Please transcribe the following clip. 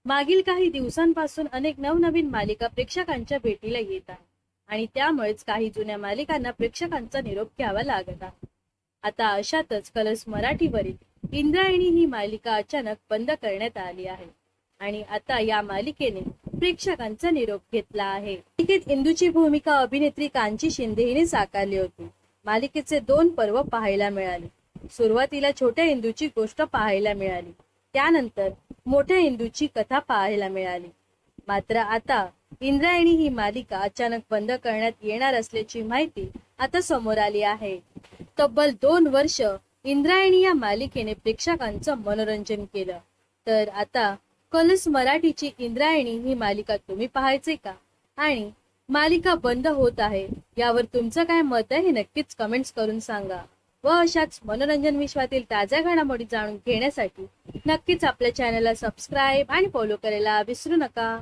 मागील काही दिवसांपासून अनेक नवनवीन मालिका प्रेक्षकांच्या भेटीला येत आहेत आणि त्यामुळेच काही जुन्या मालिकांना प्रेक्षकांचा निरोप घ्यावा लागत आहे. आता अशातच कलर्स मराठीवरील इंद्रायणी ही मालिका अचानक बंद करण्यात आली आहे आणि आता या मालिकेने प्रेक्षकांचा निरोप घेतला आहे. मालिकेत इंदूची भूमिका अभिनेत्री कांची शिंदे हिने साकारली होती. मालिकेचे 2 पर्व पाहायला मिळाले. सुरुवातीला छोट्या इंदूची गोष्ट पाहायला मिळाली, त्यानंतर मोठ्या इंदूची कथा पाहायला मिळाली. मात्र आता इंद्रायणी ही मालिका अचानक बंद करण्यात येणार असल्याची माहिती आता समोर आली आहे. तब्बल 2 वर्ष इंद्रायणी या मालिकेने प्रेक्षकांचं मनोरंजन केलं, तर आता कलर्स मराठीची इंद्रायणी ही मालिका तुम्ही पाहायचे का? आणि मालिका बंद होत आहे यावर तुमचं काय मत आहे हे नक्कीच कमेंट्स करून सांगा. व अशाच मनोरंजन विश्वातील ताज्या घडामोडी जाणून घेण्यासाठी नक्कीच आपल्या चॅनलला सबस्क्राईब आणि फॉलो करायला विसरू नका.